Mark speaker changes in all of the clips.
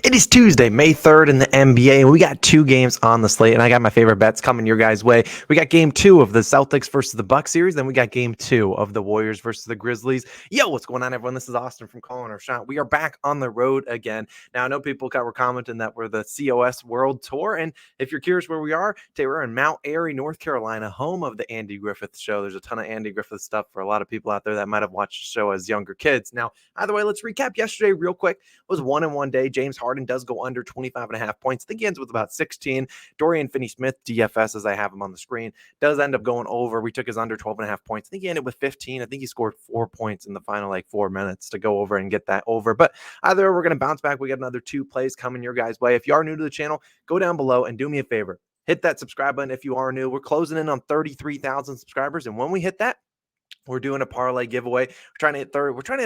Speaker 1: It is Tuesday, May 3rd in the NBA, and we got two games on the slate, and I got my favorite bets coming your guys' way. We got game 2 of the Celtics versus the Bucks series, then we got game 2 of the Warriors versus the Grizzlies. Yo, what's going on, everyone? This is Austin from Calling Our Shot. We are back on the road again. Now, I know people were commenting that we're the COS World Tour, and if you're curious where we are, today we're in Mount Airy, North Carolina, home of the Andy Griffith Show. There's a ton of Andy Griffith stuff for a lot of people out there that might have watched the show as younger kids. Now, either way, let's recap yesterday real quick. It was 1-1 day. James Harden does go under 25.5 points. I think he ends with about 16. Dorian Finney-Smith, DFS, as I have him on the screen, does end up going over. We took his under 12.5 points. I think he ended with 15. I think he scored 4 points in the final 4 minutes to go over and get that over. But either we're going to bounce back. We got another 2 plays coming your guys' way. If you are new to the channel, go down below and do me a favor. Hit that subscribe button if you are new. We're closing in on 33,000 subscribers. And when we hit that, we're doing a parlay giveaway. We're trying to hit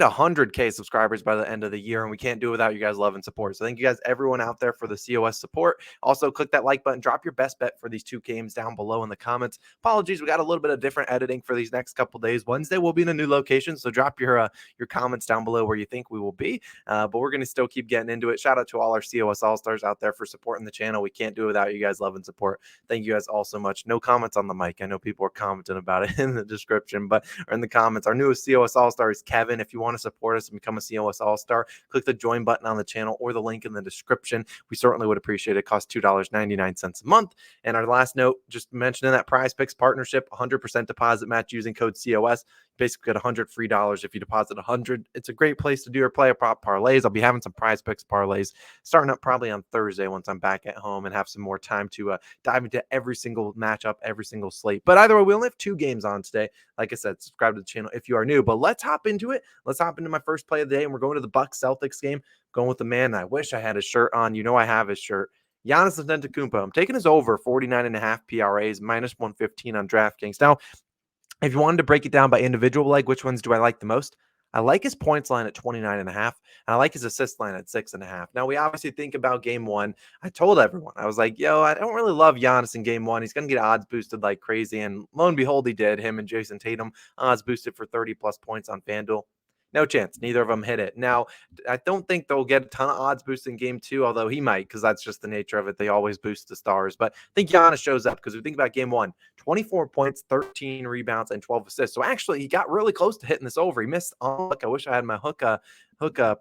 Speaker 1: 100K subscribers by the end of the year, and we can't do it without you guys' love and support. So thank you guys, everyone out there, for the COS support. Also, click that like button. Drop your best bet for these 2 games down below in the comments. Apologies, we got a little bit of different editing for these next couple days. Wednesday, we'll be in a new location, so drop your comments down below where you think we will be. But we're going to still keep getting into it. Shout out to all our COS All-Stars out there for supporting the channel. We can't do it without you guys' love and support. Thank you guys all so much. No comments on the mic. I know people are commenting about it in the description, or in the comments. Our newest COS All-Star is Kevin. If you want to support us and become a COS All-Star, click the join button on the channel or the link in the description. We certainly would appreciate it. It costs $2.99 a month. And our last note, just mentioning that PrizePicks partnership, 100% deposit match using code COS. Basically get $100 free if you deposit $100. It's a great place to do your player prop parlays. I'll be having some PrizePicks parlays starting up probably on Thursday once I'm back at home and have some more time to dive into every single matchup, every single slate. But either way, we only have 2 games on today. Like I said, subscribe to the channel if you are new. But let's hop into it. Let's hop into my first play of the day, and we're going to the Bucks Celtics game. Going with the man. I wish I had his shirt on. You know I have his shirt. Giannis Antetokounmpo. I'm taking his over 49.5 PRAs, minus 115 on DraftKings. Now, if you wanted to break it down by individual leg, which ones do I like the most? I like his points line at 29.5, and I like his assist line at 6.5. Now, we obviously think about game 1. I told everyone, I was like, yo, I don't really love Giannis in game 1. He's going to get odds boosted like crazy, and lo and behold, he did. Him and Jason Tatum, odds boosted for 30-plus points on FanDuel. No chance. Neither of them hit it. Now, I don't think they'll get a ton of odds boost in game 2, although he might, because that's just the nature of it. They always boost the stars. But I think Giannis shows up, because we think about game 1, 24 points, 13 rebounds, and 12 assists. So actually, he got really close to hitting this over. He missed on hook. I wish I had my hook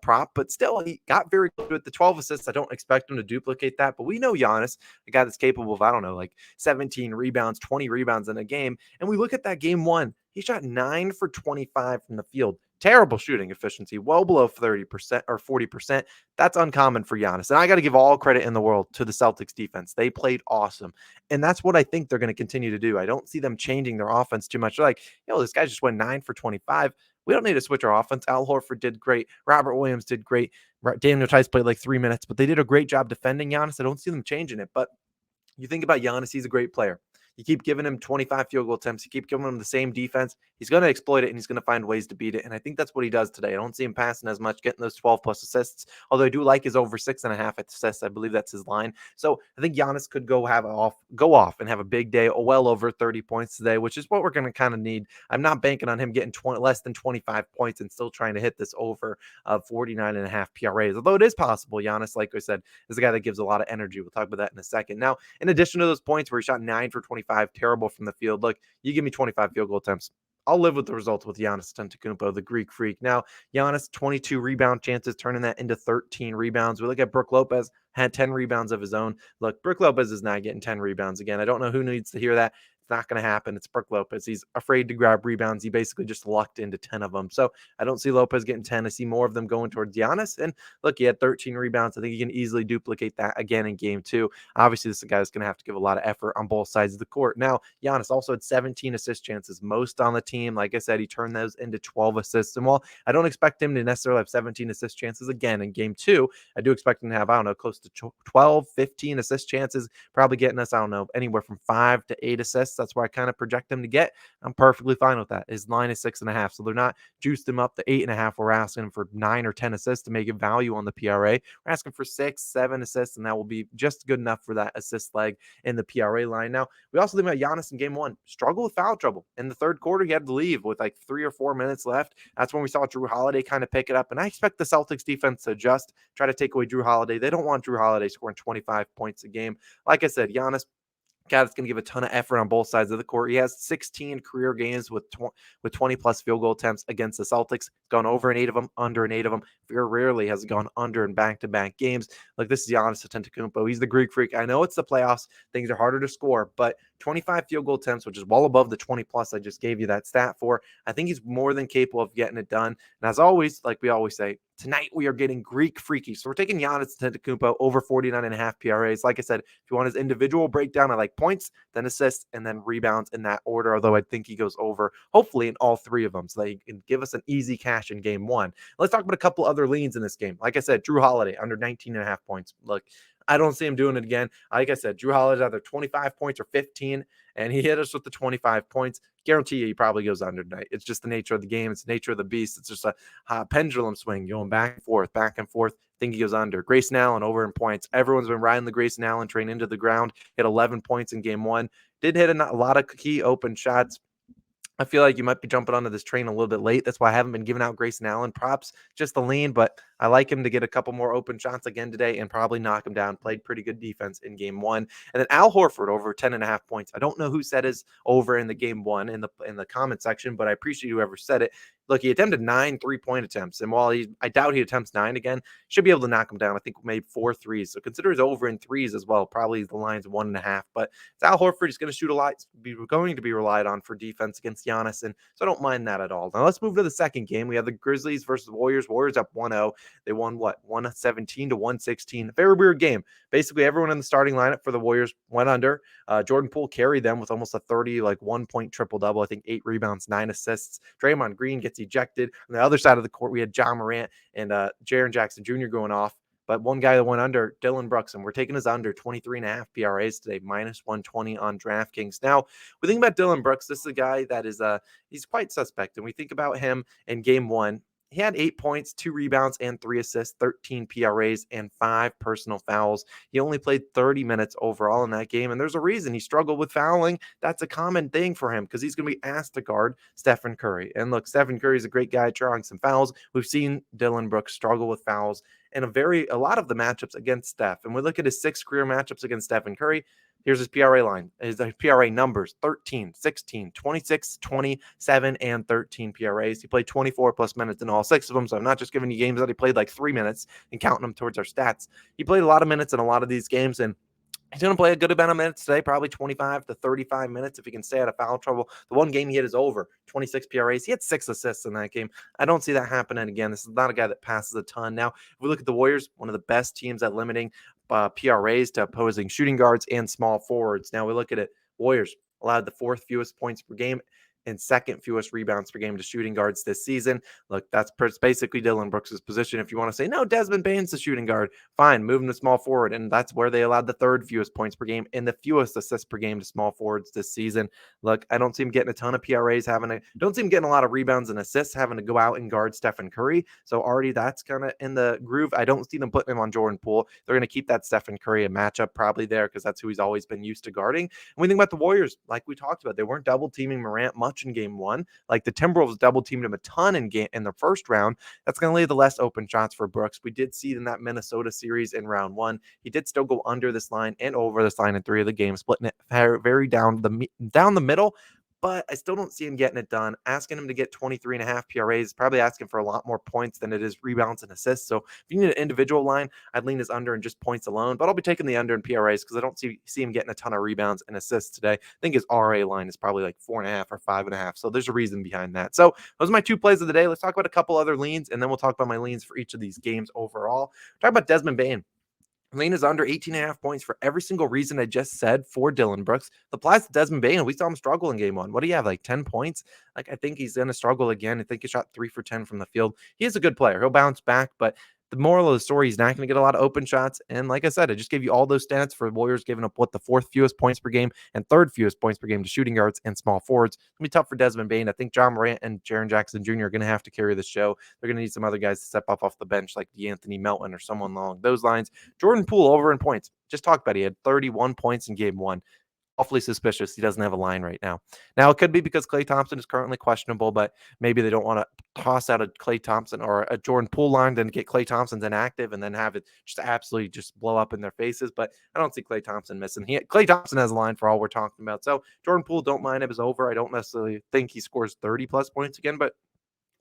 Speaker 1: prop, but still, he got very close with the 12 assists. I don't expect him to duplicate that, but we know Giannis, a guy that's capable of, 17 rebounds, 20 rebounds in a game. And we look at that game 1, he shot 9 for 25 from the field. Terrible shooting efficiency, well below 30% or 40%. That's uncommon for Giannis. And I got to give all credit in the world to the Celtics defense. They played awesome. And that's what I think they're going to continue to do. I don't see them changing their offense too much. They're like, this guy just went 9 for 25. We don't need to switch our offense. Al Horford did great. Robert Williams did great. Daniel Tice played 3 minutes, but they did a great job defending Giannis. I don't see them changing it. But you think about Giannis, he's a great player. You keep giving him 25 field goal attempts. You keep giving him the same defense. He's going to exploit it, and he's going to find ways to beat it. And I think that's what he does today. I don't see him passing as much, getting those 12-plus assists, although I do like his over 6.5 assists. I believe that's his line. So I think Giannis could go off and have a big day, well over 30 points today, which is what we're going to kind of need. I'm not banking on him getting less than 25 points and still trying to hit this over of 49.5 PRAs, although it is possible. Giannis, like I said, is a guy that gives a lot of energy. We'll talk about that in a second. Now, in addition to those points where he shot 9 for 25, terrible from the field. Look, you give me 25 field goal attempts, I'll live with the results with Giannis Antetokounmpo, the Greek freak. Now, Giannis, 22 rebound chances, turning that into 13 rebounds. We look at Brook Lopez, had 10 rebounds of his own. Look, Brook Lopez is not getting 10 rebounds again. I don't know who needs to hear that. It's not going to happen. It's Brook Lopez. He's afraid to grab rebounds. He basically just lucked into 10 of them. So I don't see Lopez getting 10. I see more of them going towards Giannis. And look, he had 13 rebounds. I think he can easily duplicate that again in game 2. Obviously, this is a guy that's going to have to give a lot of effort on both sides of the court. Now, Giannis also had 17 assist chances, most on the team. Like I said, he turned those into 12 assists. And while I don't expect him to necessarily have 17 assist chances again in game 2, I do expect him to have, close to 12, 15 assist chances, probably getting us, anywhere from 5 to 8 assists. That's where I kind of project him to get. I'm perfectly fine with that. His line is 6.5. So they're not juiced him up to 8.5. We're asking him for 9 or 10 assists to make it value on the PRA. We're asking for 6, 7 assists, and that will be just good enough for that assist leg in the PRA line. Now, we also think about Giannis in game one. Struggled with foul trouble. In the third quarter, he had to leave with like 3 or 4 minutes left. That's when we saw Drew Holiday kind of pick it up. And I expect the Celtics defense to just try to take away Drew Holiday. They don't want Drew Holiday scoring 25 points a game. Like I said, Giannis, guy that's going to give a ton of effort on both sides of the court. He has 16 career games with 20 plus field goal attempts against the Celtics. Gone over in 8 of them, under in 8 of them. Very rarely has gone under in back-to-back games. Like, this is Giannis Antetokounmpo. He's the Greek freak. I know it's the playoffs. Things are harder to score, but 25 field goal attempts, which is well above the 20 plus I just gave you that stat for. I think he's more than capable of getting it done. And as always, like we always say, tonight we are getting Greek freaky. So we're taking Giannis Antetokounmpo over 49.5 PRAs. Like I said, if you want his individual breakdown, I like points, then assists, and then rebounds in that order. Although I think he goes over, hopefully, in all 3 of them. So they can give us an easy cash in game 1. Let's talk about a couple other leans in this game. Like I said, Drew Holiday under 19.5 points. Look, I don't see him doing it again. Like I said, Drew Holiday's either 25 points or 15, and he hit us with the 25 points. Guarantee you he probably goes under tonight. It's just the nature of the game. It's the nature of the beast. It's just a pendulum swing going back and forth, back and forth. I think he goes under. Grayson Allen over in points. Everyone's been riding the Grayson Allen train into the ground. Hit 11 points in game 1. Did hit a lot of key open shots. I feel like you might be jumping onto this train a little bit late. That's why I haven't been giving out Grayson Allen props, just the lean, but I like him to get a couple more open shots again today and probably knock him down. Played pretty good defense in game 1. And then Al Horford over 10.5 points. I don't know who said his over in the game 1 in the comment section, but I appreciate whoever said it. Look, he attempted 9 3-point attempts. And while I doubt he attempts 9 again, should be able to knock him down. I think maybe 4 threes. So consider his over in threes as well. Probably the line's 1.5. But it's Al Horford. He's going to shoot a lot. He's going to be relied on for defense against Giannis. And so I don't mind that at all. Now let's move to the second game. We have the Grizzlies versus the Warriors. Warriors up 1-0. They won, 117 to 116. Very weird game. Basically, everyone in the starting lineup for the Warriors went under. Jordan Poole carried them with almost a 1-point triple-double. I think 8 rebounds, 9 assists. Draymond Green gets ejected. On the other side of the court, we had John Morant and Jaren Jackson Jr. going off. But one guy that went under, Dylan Brooks, and we're taking his under 23.5 PRAs today, minus 120 on DraftKings. Now, we think about Dylan Brooks. This is a guy that is he's quite suspect. And we think about him in game 1. He had 8 points, 2 rebounds, and 3 assists, 13 PRAs, and 5 personal fouls. He only played 30 minutes overall in that game, and there's a reason he struggled with fouling. That's a common thing for him because he's going to be asked to guard Stephen Curry. And look, Stephen Curry is a great guy drawing some fouls. We've seen Dylan Brooks struggle with fouls in a lot of the matchups against Steph. And we look at his 6 career matchups against Stephen Curry. Here's his PRA line. His PRA numbers: 13, 16, 26, 27, and 13 PRAs. He played 24 plus minutes in all 6 of them. So I'm not just giving you games that he played like 3 minutes and counting them towards our stats. He played a lot of minutes in a lot of these games, and he's going to play a good amount of minutes today, probably 25 to 35 minutes if he can stay out of foul trouble. The one game he hit is over, 26 PRAs. He had 6 assists in that game. I don't see that happening again. This is not a guy that passes a ton. Now, if we look at the Warriors, one of the best teams at limiting PRAs to opposing shooting guards and small forwards. Now we look at it. Warriors allowed the 4th fewest points per game and 2nd fewest rebounds per game to shooting guards this season. Look, that's basically Dylan Brooks' position. If you want to say, no, Desmond Bane's the shooting guard, fine, move him to small forward. And that's where they allowed the 3rd fewest points per game and the fewest assists per game to small forwards this season. Look, I don't see him getting a ton of PRAs, don't see him getting a lot of rebounds and assists, having to go out and guard Stephen Curry. So already that's kind of in the groove. I don't see them putting him on Jordan Poole. They're going to keep that Stephen Curry a matchup probably there because that's who he's always been used to guarding. And we think about the Warriors, like we talked about, they weren't double teaming Morant much in game 1. Like the Timberwolves double teamed him a ton in the first round. That's going to leave the less open shots for Brooks. We did see in that Minnesota series in round 1, he did still go under this line and over this line in 3 of the games, splitting it very down the middle. But I still don't see him getting it done. Asking him to get 23.5 PRAs, probably asking for a lot more points than it is rebounds and assists. So if you need an individual line, I'd lean his under in just points alone. But I'll be taking the under in PRAs because I don't see him getting a ton of rebounds and assists today. I think his RA line is probably like 4.5 or 5.5. So there's a reason behind that. So those are my 2 plays of the day. Let's talk about a couple other leans, and then we'll talk about my leans for each of these games overall. Talk about Desmond Bane. Lean is under 18.5 points for every single reason I just said for Dylan Brooks. The applies to Desmond Bane. We saw him struggle in game 1. What do you have, like 10 points? Like, I think he's going to struggle again. I think he shot 3 for 10 from the field. He is a good player. He'll bounce back, but the moral of the story, he's not going to get a lot of open shots. And like I said, I just gave you all those stats for the Warriors giving up the fourth fewest points per game and third fewest points per game to shooting guards and small forwards. It's going to be tough for Desmond Bane. I think John Morant and Jaren Jackson Jr. are going to have to carry the show. They're going to need some other guys to step up off the bench like DeAnthony Melton or someone along those lines. Jordan Poole over in points. Just talked about it. He had 31 points in game one. Awfully suspicious. He doesn't have a line right now. Now, it could be because Klay Thompson is currently questionable, but maybe they don't want to toss out a Klay Thompson or a Jordan Poole line, then get Klay Thompson's inactive and then have it just absolutely just blow up in their faces. But I don't see Klay Thompson missing. Klay Thompson has a line for all we're talking about. So Jordan Poole, don't mind him, is over. I don't necessarily think he scores 30 plus points again, but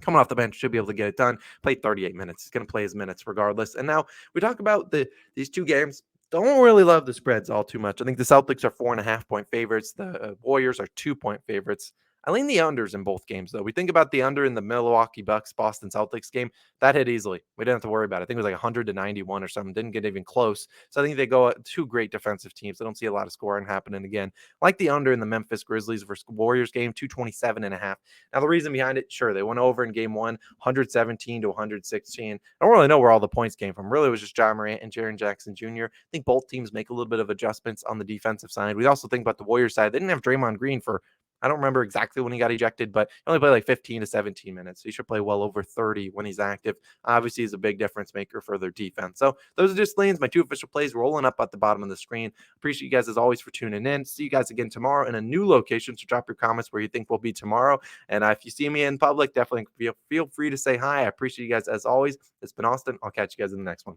Speaker 1: coming off the bench, should be able to get it done. Played 38 minutes. He's going to play his minutes regardless. And now we talk about these two games. Don't really love the spreads all too much. I think the Celtics are 4.5-point favorites. The Warriors are 2-point favorites. I lean the unders in both games, though. We think about the under in the Milwaukee Bucks Boston Celtics game. That hit easily. We didn't have to worry about it. I think it was like 100-91 or something. Didn't get even close. So I think they go at two great defensive teams. I don't see a lot of scoring happening again. Like the under in the Memphis Grizzlies versus Warriors game, 227.5. Now, the reason behind it, sure, they went over in game one, 117 to 116. I don't really know where all the points came from. Really, it was just John Morant and Jaren Jackson Jr. I think both teams make a little bit of adjustments on the defensive side. We also think about the Warriors side. They didn't have Draymond Green for, I don't remember exactly when he got ejected, but he only played like 15 to 17 minutes. So he should play well over 30 when he's active. Obviously, he's a big difference maker for their defense. So those are just lanes, my two official plays rolling up at the bottom of the screen. Appreciate you guys as always for tuning in. See you guys again tomorrow in a new location. So drop your comments where you think we'll be tomorrow. And if you see me in public, definitely feel free to say hi. I appreciate you guys as always. It's been Austin. I'll catch you guys in the next one.